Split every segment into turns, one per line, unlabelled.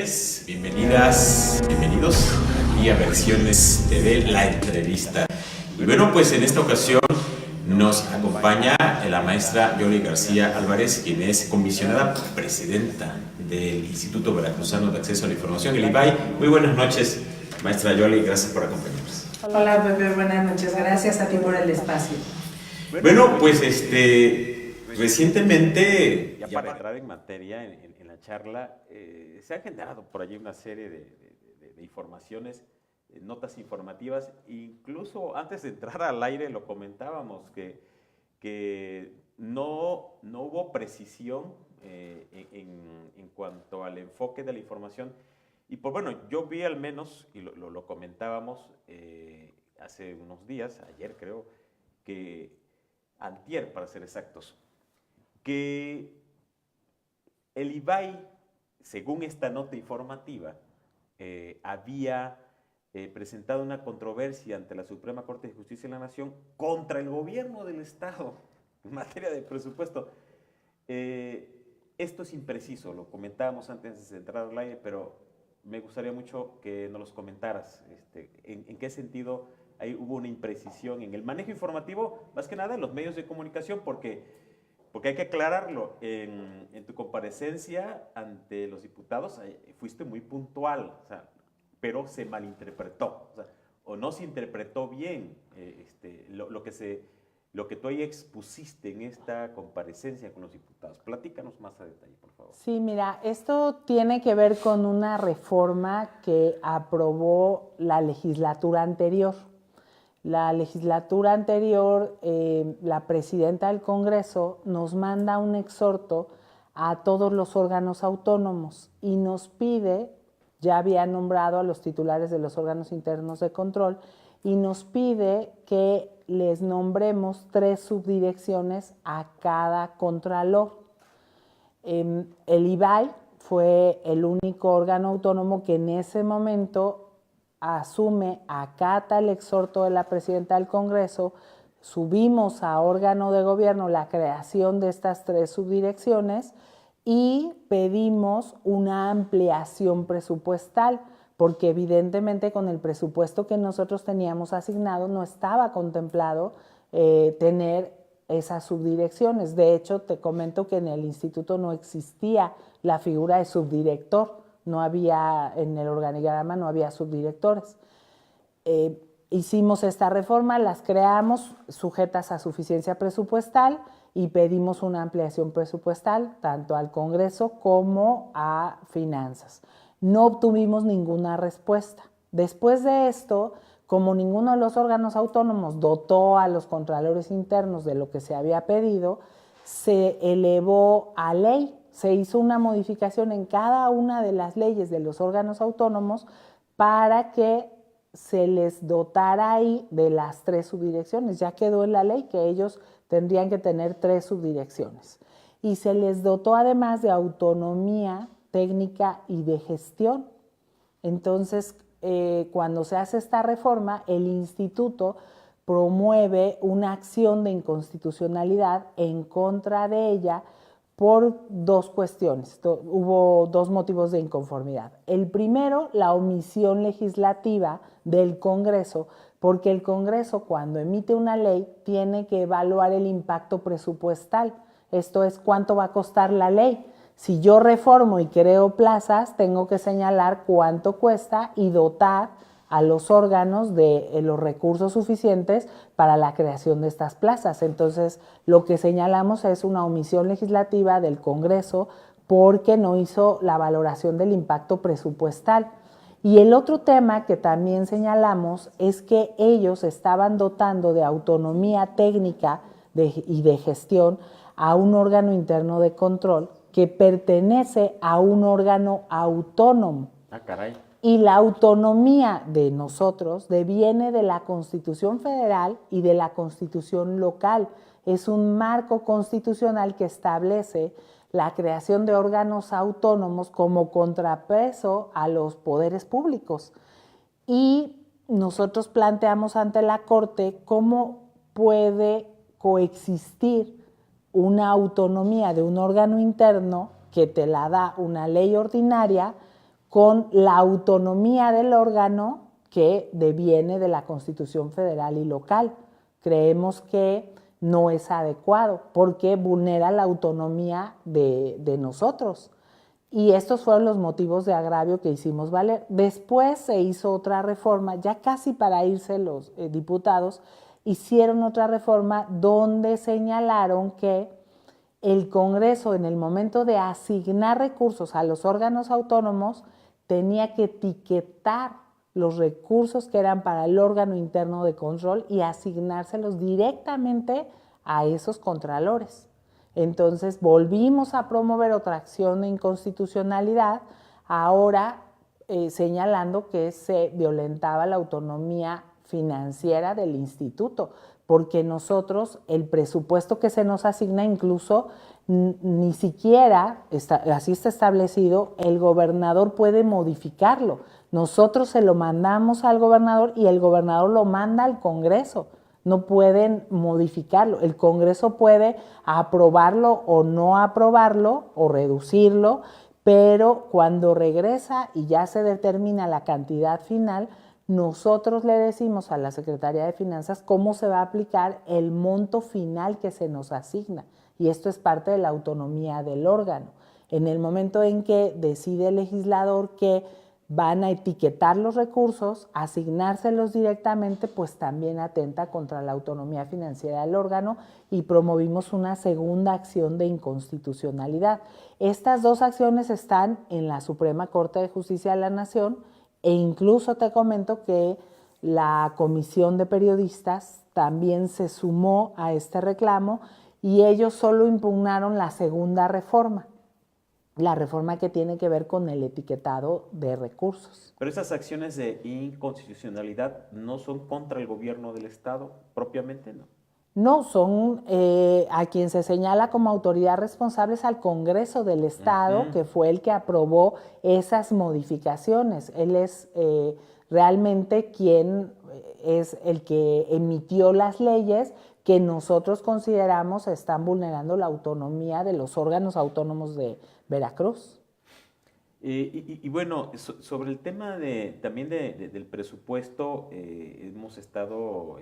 noches, bienvenidas, bienvenidos y a Versiones TV, la entrevista. Y bueno, pues en esta ocasión nos acompaña la maestra Yoli García Álvarez, quien es comisionada presidenta del Instituto Veracruzano de Acceso a la Información, el IVAI. Muy buenas noches, maestra Yoli, gracias por acompañarnos.
Hola Pepe, buenas noches, gracias a ti por el espacio.
Bueno, pues recientemente, ya para entrar en materia en la charla, se ha generado por allí una serie de informaciones, notas informativas, incluso antes de entrar al aire lo comentábamos, que no hubo precisión en cuanto al enfoque de la información. Y pues bueno, yo vi al menos, y lo comentábamos hace unos días, ayer creo, antier para ser exactos, que el IVAI, según esta nota informativa, había presentado una controversia ante la Suprema Corte de Justicia de la Nación contra el gobierno del Estado en materia de presupuesto. Esto es impreciso, lo comentábamos antes de entrar al aire, pero me gustaría mucho que nos los comentaras. ¿En qué sentido hubo una imprecisión en el manejo informativo, más que nada en los medios de comunicación? Porque hay que aclararlo, en tu comparecencia ante los diputados fuiste muy puntual, o sea, pero se malinterpretó, o no se interpretó bien lo que tú ahí expusiste en esta comparecencia con los diputados. Platícanos más a detalle, por favor.
Sí, mira, esto tiene que ver con una reforma que aprobó la legislatura anterior. La legislatura anterior, la presidenta del Congreso nos manda un exhorto a todos los órganos autónomos y nos pide, ya había nombrado a los titulares de los órganos internos de control, y nos pide que les nombremos 3 subdirecciones a cada contralor. El IVAI fue el único órgano autónomo que en ese momento acata el exhorto de la presidenta del Congreso, subimos a órgano de gobierno la creación de estas 3 subdirecciones y pedimos una ampliación presupuestal, porque evidentemente con el presupuesto que nosotros teníamos asignado no estaba contemplado tener esas subdirecciones. De hecho, te comento que en el instituto no existía la figura de subdirector, no había, en el organigrama no había subdirectores. Hicimos esta reforma, las creamos sujetas a suficiencia presupuestal y pedimos una ampliación presupuestal tanto al Congreso como a Finanzas. No obtuvimos ninguna respuesta. Después de esto, como ninguno de los órganos autónomos dotó a los contralores internos de lo que se había pedido, se elevó a ley. Se hizo una modificación en cada una de las leyes de los órganos autónomos para que se les dotara ahí de las 3 subdirecciones. Ya quedó en la ley que ellos tendrían que tener 3 subdirecciones. Y se les dotó además de autonomía técnica y de gestión. Entonces, cuando se hace esta reforma, el instituto promueve una acción de inconstitucionalidad en contra de ella por 2 cuestiones. Hubo 2 motivos de inconformidad. El primero, la omisión legislativa del Congreso, porque el Congreso, cuando emite una ley, tiene que evaluar el impacto presupuestal. Esto es, ¿cuánto va a costar la ley? Si yo reformo y creo plazas, tengo que señalar cuánto cuesta y dotar a los órganos de los recursos suficientes para la creación de estas plazas. Entonces, lo que señalamos es una omisión legislativa del Congreso porque no hizo la valoración del impacto presupuestal. Y el otro tema que también señalamos es que ellos estaban dotando de autonomía técnica y de gestión a un órgano interno de control que pertenece a un órgano autónomo.
Ah, caray.
Y la autonomía de nosotros deviene de la Constitución Federal y de la Constitución local. Es un marco constitucional que establece la creación de órganos autónomos como contrapeso a los poderes públicos. Y nosotros planteamos ante la Corte cómo puede coexistir una autonomía de un órgano interno que te la da una ley ordinaria con la autonomía del órgano que deviene de la Constitución federal y local. Creemos que no es adecuado porque vulnera la autonomía de nosotros. Y estos fueron los motivos de agravio que hicimos valer. Después se hizo otra reforma, ya casi para irse los diputados, hicieron otra reforma donde señalaron que el Congreso, en el momento de asignar recursos a los órganos autónomos, tenía que etiquetar los recursos que eran para el órgano interno de control y asignárselos directamente a esos contralores. Entonces volvimos a promover otra acción de inconstitucionalidad, ahora señalando que se violentaba la autonomía financiera del instituto, porque nosotros el presupuesto que se nos asigna incluso ni siquiera, así está establecido, el gobernador puede modificarlo. Nosotros se lo mandamos al gobernador y el gobernador lo manda al Congreso. No pueden modificarlo. El Congreso puede aprobarlo o no aprobarlo o reducirlo, pero cuando regresa y ya se determina la cantidad final, nosotros le decimos a la Secretaría de Finanzas cómo se va a aplicar el monto final que se nos asigna. Y esto es parte de la autonomía del órgano. En el momento en que decide el legislador que van a etiquetar los recursos, asignárselos directamente, pues también atenta contra la autonomía financiera del órgano y promovimos una segunda acción de inconstitucionalidad. Estas dos acciones están en la Suprema Corte de Justicia de la Nación e incluso te comento que la Comisión de Periodistas también se sumó a este reclamo y ellos solo impugnaron la segunda reforma. La reforma que tiene que ver con el etiquetado de recursos.
Pero esas acciones de inconstitucionalidad no son contra el gobierno del Estado propiamente, ¿no?
No, son a quien se señala como autoridad responsable es al Congreso del Estado, que fue el que aprobó esas modificaciones. Él es realmente quien es el que emitió las leyes que nosotros consideramos están vulnerando la autonomía de los órganos autónomos de Veracruz.
Y bueno, sobre el tema también del presupuesto, hemos estado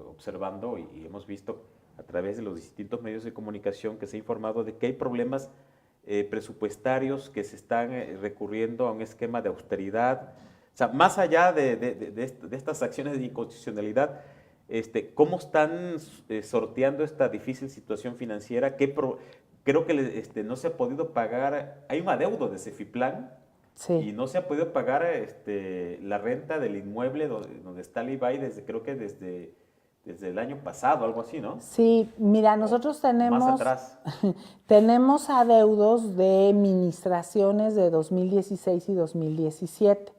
observando y hemos visto a través de los distintos medios de comunicación que se ha informado de que hay problemas presupuestarios que se están recurriendo a un esquema de austeridad. O sea, más allá de estas acciones de inconstitucionalidad, ¿cómo están sorteando esta difícil situación financiera? Creo que no se ha podido pagar, hay un adeudo de Cefiplan, sí, y no se ha podido pagar la renta del inmueble donde está el IBAI desde el año pasado, algo así, ¿no?
Sí, mira, nosotros tenemos,
más atrás.
Tenemos adeudos de administraciones de 2016 y 2017.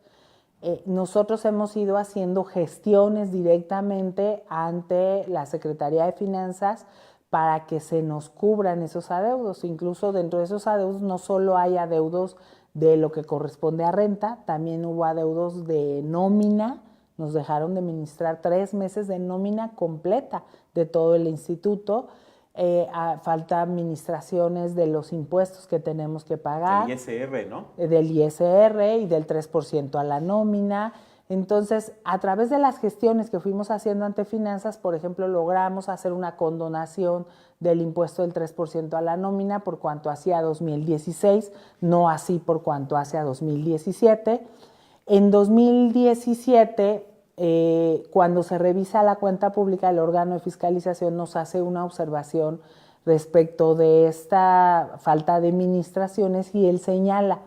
Nosotros hemos ido haciendo gestiones directamente ante la Secretaría de Finanzas para que se nos cubran esos adeudos. Incluso dentro de esos adeudos no solo hay adeudos de lo que corresponde a renta, también hubo adeudos de nómina. Nos dejaron de administrar 3 meses de nómina completa de todo el instituto. Falta administraciones de los impuestos que tenemos que pagar.
Del ISR, ¿no?
Del ISR y del 3% a la nómina. Entonces, a través de las gestiones que fuimos haciendo ante Finanzas, por ejemplo, logramos hacer una condonación del impuesto del 3% a la nómina por cuanto hacía 2016, no así por cuanto hace a 2017. En 2017, cuando se revisa la cuenta pública, el órgano de fiscalización nos hace una observación respecto de esta falta de administraciones y él señala,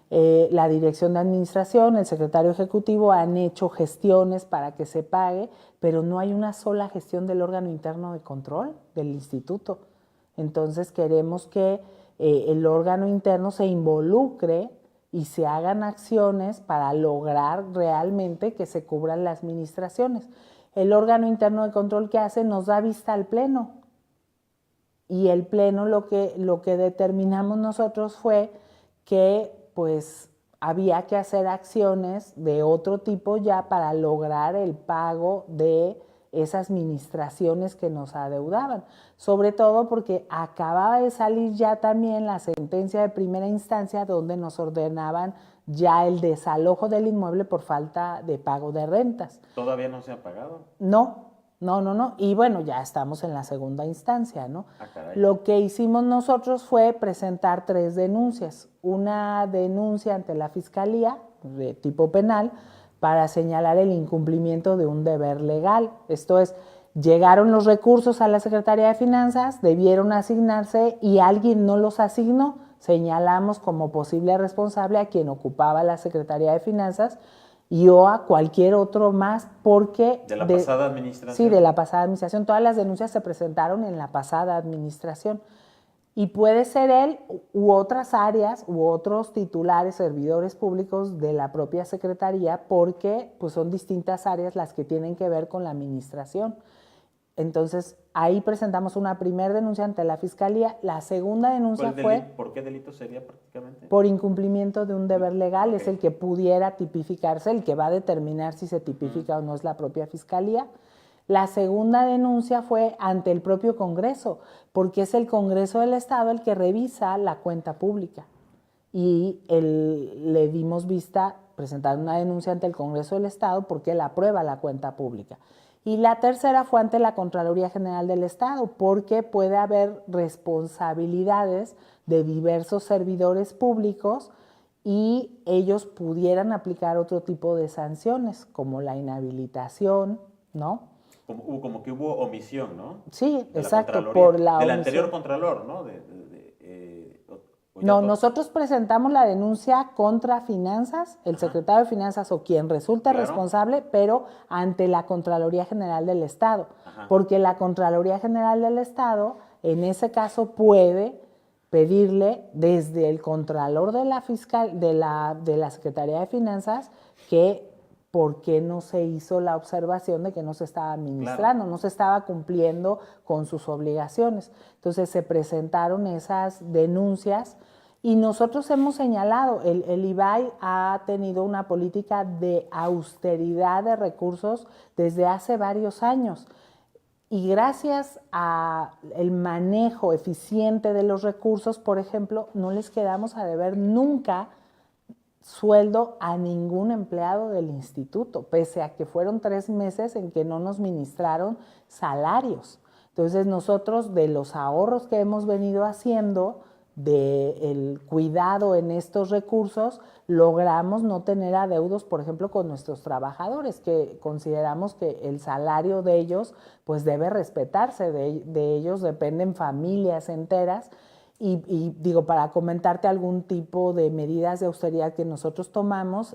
la dirección de administración, el secretario ejecutivo han hecho gestiones para que se pague, pero no hay una sola gestión del órgano interno de control del instituto. Entonces queremos que el órgano interno se involucre y se hagan acciones para lograr realmente que se cubran las administraciones. El órgano interno de control que hace nos da vista al Pleno y el Pleno lo que determinamos nosotros fue que pues había que hacer acciones de otro tipo ya para lograr el pago de esas administraciones que nos adeudaban, sobre todo porque acababa de salir ya también la sentencia de primera instancia donde nos ordenaban ya el desalojo del inmueble por falta de pago de rentas.
¿Todavía no se ha pagado?
No. Y bueno, ya estamos en la segunda instancia, ¿no?
Ah, caray.
Lo que hicimos nosotros fue presentar 3 denuncias. Una denuncia ante la Fiscalía, de tipo penal, para señalar el incumplimiento de un deber legal. Esto es, llegaron los recursos a la Secretaría de Finanzas, debieron asignarse y alguien no los asignó. Señalamos como posible responsable a quien ocupaba la Secretaría de Finanzas y o a cualquier otro más porque...
¿De la pasada administración?
Sí, de la pasada administración. Todas las denuncias se presentaron en la pasada administración. Y puede ser él u otras áreas u otros titulares, servidores públicos de la propia Secretaría, porque pues, son distintas áreas las que tienen que ver con la administración. Entonces, ahí presentamos una primera denuncia ante la Fiscalía. La segunda denuncia fue...
¿Por qué delito sería prácticamente?
Por incumplimiento de un deber legal, okay. Es el que pudiera tipificarse, el que va a determinar si se tipifica o no es la propia Fiscalía. La segunda denuncia fue ante el propio Congreso, porque es el Congreso del Estado el que revisa la cuenta pública. Y le dimos vista, presentar una denuncia ante el Congreso del Estado porque él aprueba la cuenta pública. Y la tercera fue ante la Contraloría General del Estado, porque puede haber responsabilidades de diversos servidores públicos y ellos pudieran aplicar otro tipo de sanciones, como la inhabilitación, ¿no?
Como que hubo omisión, ¿no?
Sí,
de
exacto, por la
del
omisión.
Anterior Contralor, ¿no?
No, nosotros presentamos la denuncia contra Finanzas, el secretario de Finanzas o quien resulta responsable, pero ante la Contraloría General del Estado, porque la Contraloría General del Estado en ese caso puede pedirle desde el Contralor de la Secretaría de Finanzas que por qué no se hizo la observación de que no se estaba administrando, no se estaba cumpliendo con sus obligaciones. Entonces se presentaron esas denuncias y nosotros hemos señalado, el IBAI ha tenido una política de austeridad de recursos desde hace varios años. Y gracias al manejo eficiente de los recursos, por ejemplo, no les quedamos a deber nunca sueldo a ningún empleado del instituto, pese a que fueron 3 meses en que no nos ministraron salarios. Entonces nosotros, de los ahorros que hemos venido haciendo, del cuidado en estos recursos, logramos no tener adeudos, por ejemplo, con nuestros trabajadores, que consideramos que el salario de ellos pues debe respetarse, de ellos dependen familias enteras. Y digo, para comentarte algún tipo de medidas de austeridad que nosotros tomamos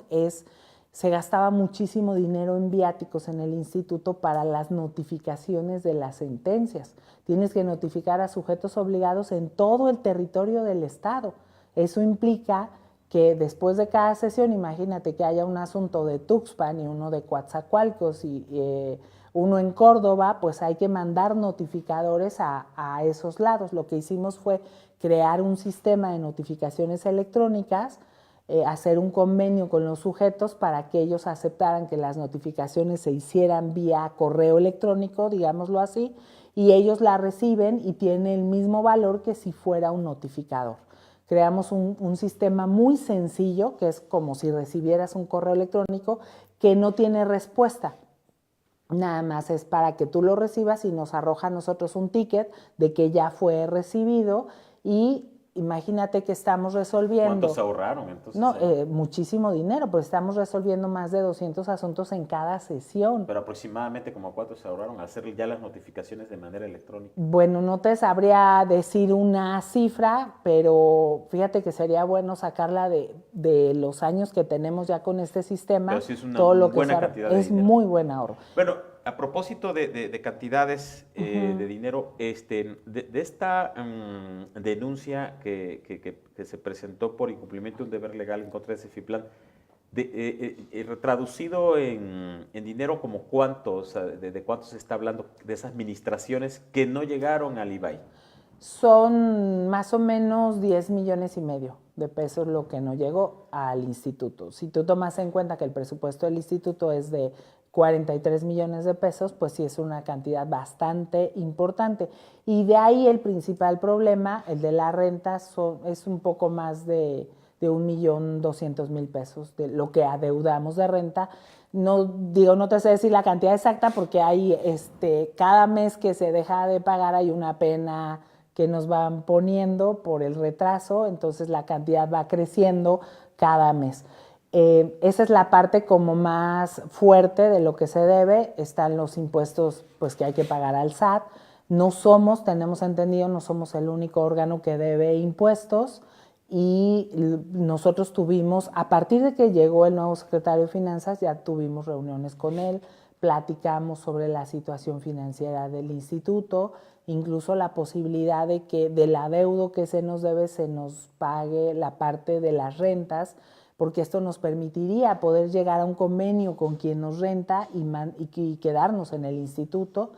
se gastaba muchísimo dinero en viáticos en el instituto para las notificaciones de las sentencias. Tienes que notificar a sujetos obligados en todo el territorio del estado. Eso implica que después de cada sesión, imagínate que haya un asunto de Tuxpan y uno de Coatzacoalcos y uno en Córdoba, pues hay que mandar notificadores a esos lados. Lo que hicimos fue crear un sistema de notificaciones electrónicas, hacer un convenio con los sujetos para que ellos aceptaran que las notificaciones se hicieran vía correo electrónico, digámoslo así, y ellos la reciben y tiene el mismo valor que si fuera un notificador. Creamos un sistema muy sencillo, que es como si recibieras un correo electrónico, que no tiene respuesta. Nada más es para que tú lo recibas y nos arroja a nosotros un ticket de que ya fue recibido y imagínate que estamos resolviendo...
¿Cuántos ahorraron entonces?
No, muchísimo dinero, pues estamos resolviendo más de 200 asuntos en cada sesión.
Pero aproximadamente como cuántos se ahorraron al hacer ya las notificaciones de manera electrónica.
Bueno, no te sabría decir una cifra, pero fíjate que sería bueno sacarla de los años que tenemos ya con este sistema.
Pero sí es una
buena
cantidad de dinero.
Es muy buen ahorro.
Bueno, a propósito de cantidades de dinero, de esta denuncia que se presentó por incumplimiento de un deber legal en contra de Cefiplan, traducido en dinero, como cuánto, o sea, de cuánto se está hablando de esas administraciones que no llegaron al IBAI.
Son más o menos 10 millones y medio de pesos lo que no llegó al instituto. Si tú tomas en cuenta que el presupuesto del instituto es de 43 millones de pesos, pues sí es una cantidad bastante importante. Y de ahí el principal problema, el de la renta, es un poco más de de 1.200.000 pesos, de lo que adeudamos de renta. No digo, no te sé decir la cantidad exacta porque hay cada mes que se deja de pagar hay una pena que nos van poniendo por el retraso, entonces la cantidad va creciendo cada mes. Esa es la parte como más fuerte de lo que se debe. Están los impuestos pues, que hay que pagar al SAT. Tenemos entendido, no somos el único órgano que debe impuestos y nosotros tuvimos, a partir de que llegó el nuevo secretario de Finanzas, ya tuvimos reuniones con él, platicamos sobre la situación financiera del instituto, incluso la posibilidad de que del adeudo que se nos debe se nos pague la parte de las rentas, porque esto nos permitiría poder llegar a un convenio con quien nos renta y quedarnos en el instituto.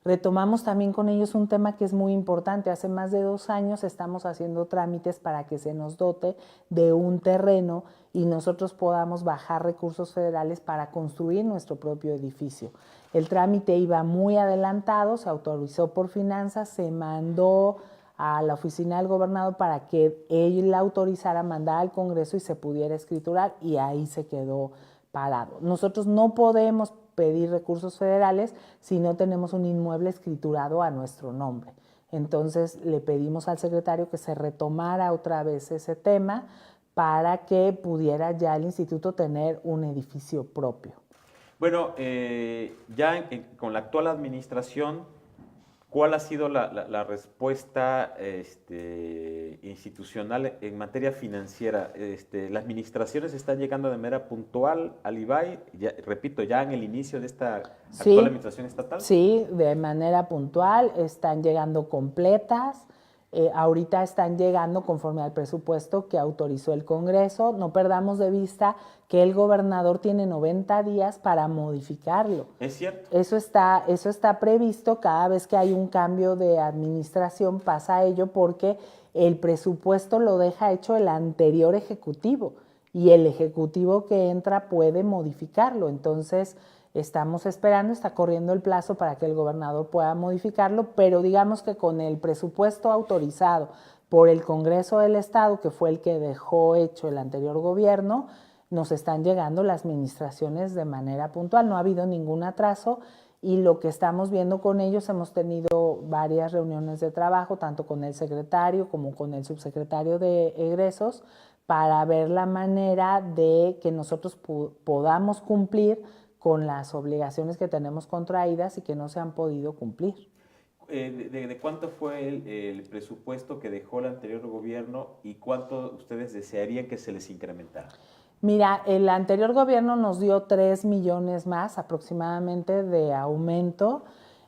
Retomamos también con ellos un tema que es muy importante. Hace más de 2 años estamos haciendo trámites para que se nos dote de un terreno y nosotros podamos bajar recursos federales para construir nuestro propio edificio. El trámite iba muy adelantado, se autorizó por finanzas, se mandó a la oficina del gobernador para que él la autorizara, mandara al Congreso y se pudiera escriturar y ahí se quedó parado. Nosotros no podemos pedir recursos federales si no tenemos un inmueble escriturado a nuestro nombre. Entonces le pedimos al secretario que se retomara otra vez ese tema para que pudiera ya el instituto tener un edificio propio.
Bueno, con la actual administración, ¿cuál ha sido la respuesta institucional en materia financiera? ¿Las administraciones están llegando de manera puntual al IBAI? Repito, ya en el inicio de esta actual administración estatal.
Sí, de manera puntual, están llegando completas. Ahorita están llegando conforme al presupuesto que autorizó el Congreso. No perdamos de vista que el gobernador tiene 90 días para modificarlo.
Es cierto.
Eso está previsto. Cada vez que hay un cambio de administración pasa ello porque el presupuesto lo deja hecho el anterior ejecutivo y el ejecutivo que entra puede modificarlo. Entonces, estamos esperando, está corriendo el plazo para que el gobernador pueda modificarlo, pero digamos que con el presupuesto autorizado por el Congreso del Estado, que fue el que dejó hecho el anterior gobierno, nos están llegando las administraciones de manera puntual. No ha habido ningún atraso y lo que estamos viendo con ellos, hemos tenido varias reuniones de trabajo, tanto con el secretario como con el subsecretario de egresos, para ver la manera de que nosotros podamos cumplir con las obligaciones que tenemos contraídas y que no se han podido cumplir.
¿De cuánto fue el presupuesto que dejó el anterior gobierno y cuánto ustedes desearían que se les incrementara?
Mira, el anterior gobierno nos dio 3 millones más aproximadamente de aumento.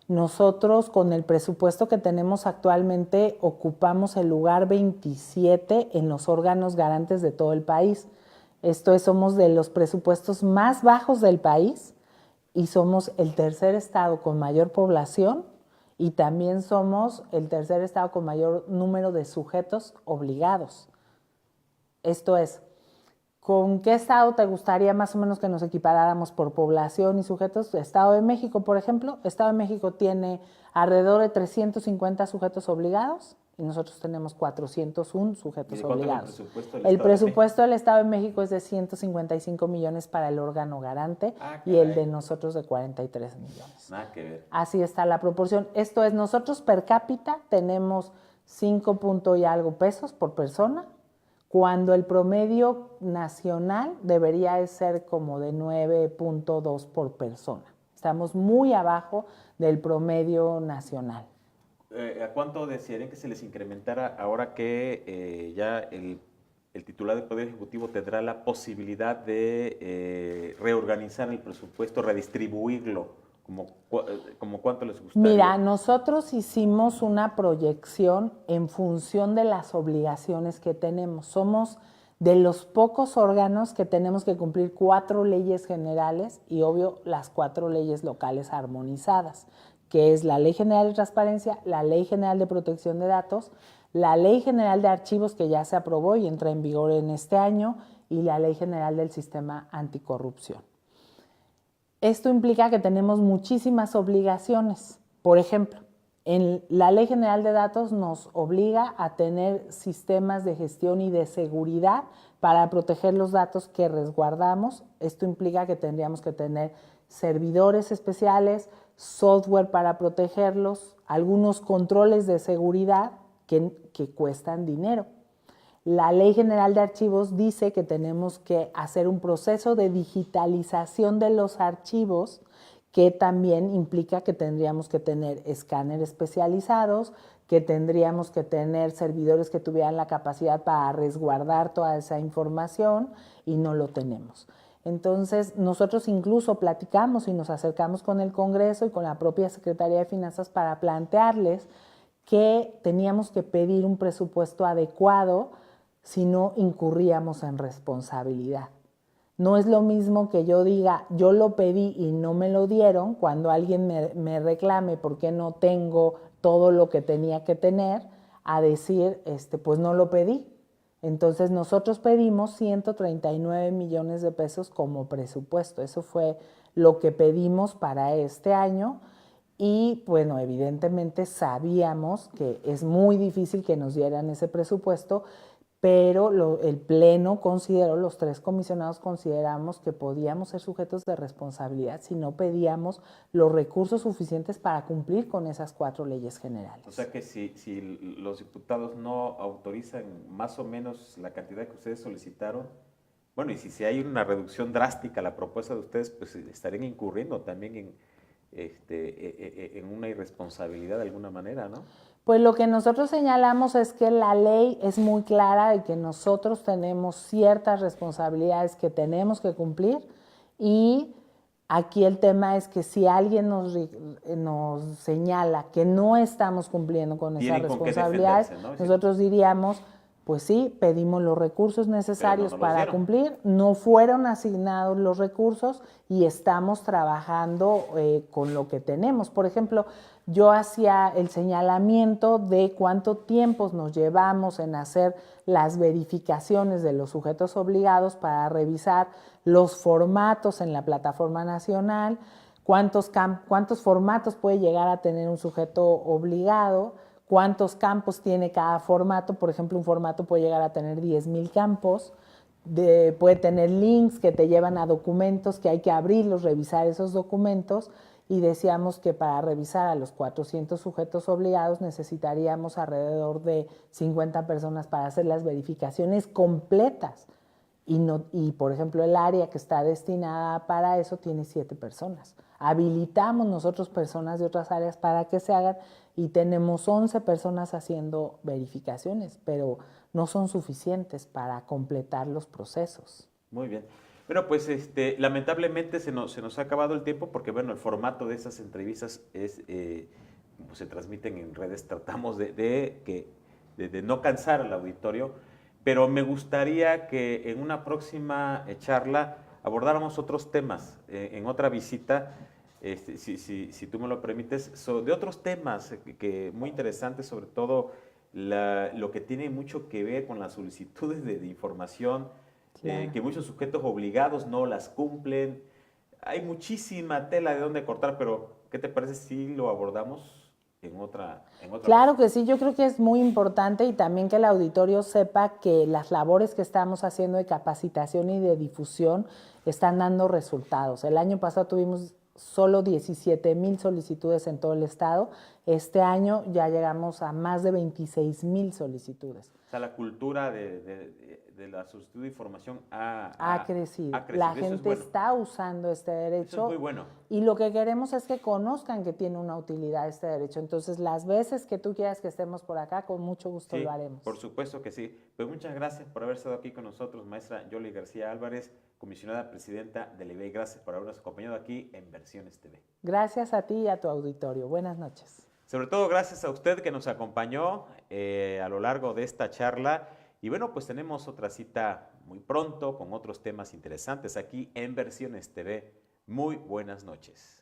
Nosotros con el presupuesto que tenemos actualmente ocupamos el lugar 27 en los órganos garantes de todo el país. Esto es, somos de los presupuestos más bajos del país y somos el tercer estado con mayor población y también somos el tercer estado con mayor número de sujetos obligados. Esto es, ¿con qué estado te gustaría más o menos que nos equiparáramos por población y sujetos? Estado de México, por ejemplo. Estado de México tiene alrededor de 350 sujetos obligados y nosotros tenemos 401 sujetos obligados. El presupuesto del Estado de México es de 155 millones para el órgano garante y el de nosotros de 43 millones.
Nada que ver.
Así está la proporción. Esto es, nosotros per cápita tenemos 5 punto y algo pesos por persona, cuando el promedio nacional debería ser como de 9.2 por persona. Estamos muy abajo del promedio nacional.
¿A cuánto desearían que se les incrementara ahora que ya el titular del Poder Ejecutivo tendrá la posibilidad de reorganizar el presupuesto, redistribuirlo? ¿Como cuánto les gustaría?
Mira, nosotros hicimos una proyección en función de las obligaciones que tenemos. Somos de los pocos órganos que tenemos que cumplir 4 leyes generales y, obvio, las 4 leyes locales armonizadas, que es la Ley General de Transparencia, la Ley General de Protección de Datos, la Ley General de Archivos, que ya se aprobó y entra en vigor en este año, y la Ley General del Sistema Anticorrupción. Esto implica que tenemos muchísimas obligaciones. Por ejemplo, La Ley General de Datos nos obliga a tener sistemas de gestión y de seguridad para proteger los datos que resguardamos. Esto implica que tendríamos que tener servidores especiales, software para protegerlos, algunos controles de seguridad que cuestan dinero. La Ley General de Archivos dice que tenemos que hacer un proceso de digitalización de los archivos, que también implica que tendríamos que tener escáneres especializados, que tendríamos que tener servidores que tuvieran la capacidad para resguardar toda esa información y no lo tenemos. Entonces, nosotros incluso platicamos y nos acercamos con el Congreso y con la propia Secretaría de Finanzas para plantearles que teníamos que pedir un presupuesto adecuado si no incurríamos en responsabilidad. No es lo mismo que yo diga, yo lo pedí y no me lo dieron, cuando alguien me reclame por qué no tengo todo lo que tenía que tener, a decir, pues no lo pedí. Entonces nosotros pedimos 139 millones de pesos como presupuesto. Eso fue lo que pedimos para este año y bueno, evidentemente sabíamos que es muy difícil que nos dieran ese presupuesto, pero el Pleno consideró, los 3 comisionados consideramos que podíamos ser sujetos de responsabilidad si no pedíamos los recursos suficientes para cumplir con esas 4 leyes generales.
O sea que si los diputados no autorizan más o menos la cantidad que ustedes solicitaron, bueno, y si hay una reducción drástica a la propuesta de ustedes, pues estarían incurriendo también en una irresponsabilidad de alguna manera, ¿no?
Pues lo que nosotros señalamos es que la ley es muy clara de que nosotros tenemos ciertas responsabilidades que tenemos que cumplir y aquí el tema es que si alguien nos señala que no estamos cumpliendo con esas responsabilidades, ¿no? Nosotros diríamos, pues sí, pedimos los recursos necesarios para cumplir, no fueron asignados los recursos y estamos trabajando con lo que tenemos. Por ejemplo, yo hacía el señalamiento de cuánto tiempo nos llevamos en hacer las verificaciones de los sujetos obligados para revisar los formatos en la plataforma nacional, cuántos formatos puede llegar a tener un sujeto obligado, cuántos campos tiene cada formato. Por ejemplo, un formato puede llegar a tener 10,000 campos, puede tener links que te llevan a documentos que hay que abrirlos, revisar esos documentos, y decíamos que para revisar a los 400 sujetos obligados necesitaríamos alrededor de 50 personas para hacer las verificaciones completas. Y por ejemplo, el área que está destinada para eso tiene 7 personas. Habilitamos nosotros personas de otras áreas para que se hagan y tenemos 11 personas haciendo verificaciones, pero no son suficientes para completar los procesos.
Muy bien. Bueno, pues lamentablemente se nos ha acabado el tiempo porque, bueno, el formato de esas entrevistas es, pues se transmiten en redes, tratamos de no cansar al auditorio, pero me gustaría que en una próxima charla abordáramos otros temas, en otra visita, si tú me lo permites, de otros temas que muy interesantes, sobre todo lo que tiene mucho que ver con las solicitudes de información, claro. Que muchos sujetos obligados no las cumplen. Hay muchísima tela de dónde cortar, pero ¿qué te parece si lo abordamos en otra
Claro que sí, yo creo que es muy importante y también que el auditorio sepa que las labores que estamos haciendo de capacitación y de difusión están dando resultados. El año pasado tuvimos solo 17,000 solicitudes en todo el estado. Este año ya llegamos a más de 26,000 solicitudes.
O sea, la cultura de la solicitud de información
ha crecido. La gente está usando este derecho.
Eso es muy bueno.
Y lo que queremos es que conozcan que tiene una utilidad este derecho. Entonces, las veces que tú quieras que estemos por acá, con mucho gusto lo haremos.
Por supuesto que sí. Pues muchas gracias por haber estado aquí con nosotros, maestra Yoli García Álvarez, comisionada presidenta del IBEI. Gracias por habernos acompañado aquí en Versiones TV.
Gracias a ti y a tu auditorio. Buenas noches.
Sobre todo, gracias a usted que nos acompañó a lo largo de esta charla. Y bueno, pues tenemos otra cita muy pronto con otros temas interesantes aquí en Versiones TV. Muy buenas noches.